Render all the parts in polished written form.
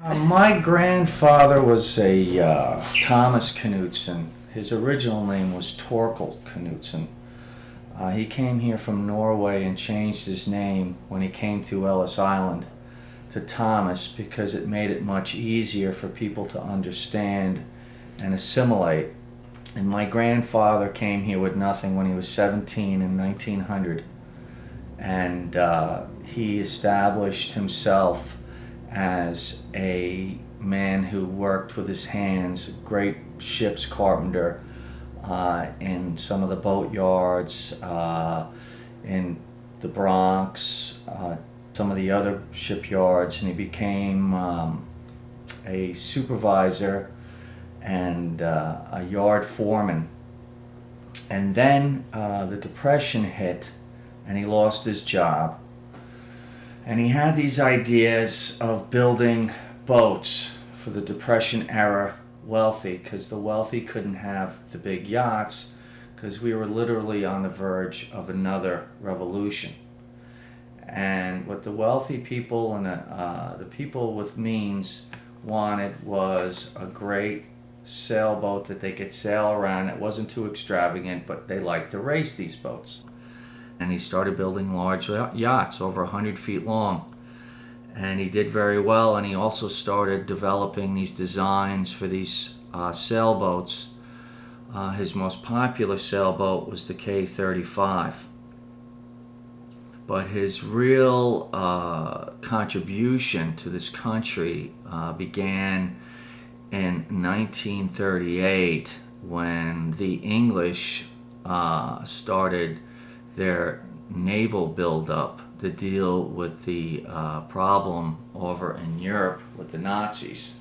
My grandfather was a Thomas Knutson. His original name was Torkel Knutson. He came here from Norway and changed his name when he came to Ellis Island to Thomas because it made it much easier for people to understand and assimilate. And my grandfather came here with nothing when he was 17 in 1900, and he established himself as a man who worked with his hands, great ship's carpenter in some of the boatyards in the Bronx, some of the other shipyards, and he became a supervisor and a yard foreman. And then the Depression hit and he lost his job. And he had these ideas of building boats for the Depression era wealthy, because the wealthy couldn't have the big yachts because we were literally on the verge of another revolution. And what the wealthy people and the people with means wanted was a great sailboat that they could sail around. It wasn't too extravagant, but they liked to race these boats. And he started building large yachts over 100 feet long. And he did very well, and he also started developing these designs for these sailboats. His most popular sailboat was the K-35. But his real contribution to this country began in 1938 when the English started their naval buildup to deal with the problem over in Europe with the Nazis.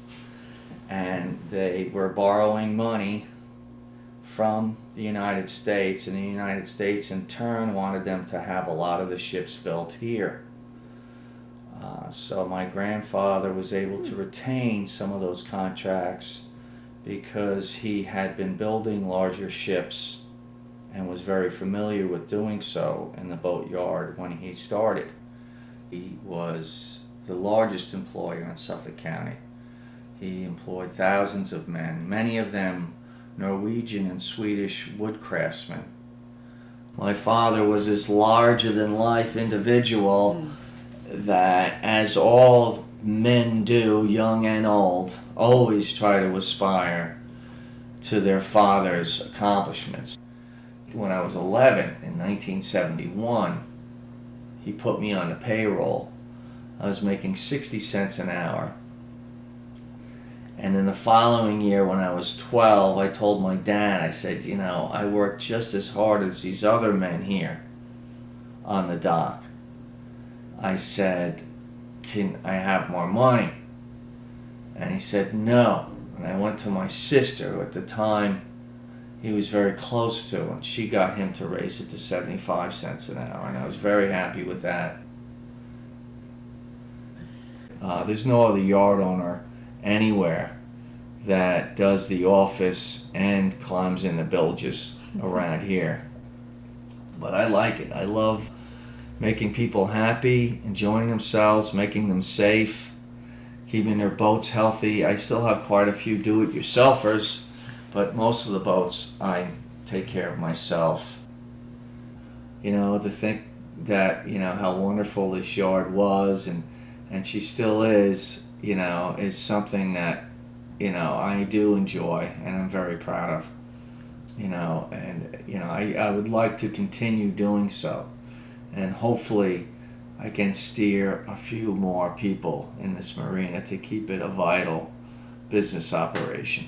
And they were borrowing money from the United States, and the United States in turn wanted them to have a lot of the ships built here. So my grandfather was able to retain some of those contracts because he had been building larger ships and was very familiar with doing so in the boatyard when he started. He was the largest employer in Suffolk County. He employed thousands of men, many of them Norwegian and Swedish woodcraftsmen. My father was this larger-than-life individual that, as all men do, young and old, always try to aspire to their father's accomplishments. When I was 11 in 1971, he put me on the payroll. I was making 60 cents an hour. And in the following year, when I was 12, I told my dad, I said, you know, I work just as hard as these other men here on the dock. I said, can I have more money? And he said, no. And I went to my sister, who at the time he was very close to, and she got him to raise it to 75 cents an hour, and I was very happy with that. There's no other yard owner anywhere that does the office and climbs in the bilges around here. But I like it. I love making people happy, enjoying themselves, making them safe, keeping their boats healthy. I still have quite a few do-it-yourselfers, but most of the boats I take care of myself. You know, to think that, you know, how wonderful this yard was and she still is, you know, is something that, you know, I do enjoy and I'm very proud of. You know, and, you know, I would like to continue doing so. And hopefully I can steer a few more people in this marina to keep it a vital business operation.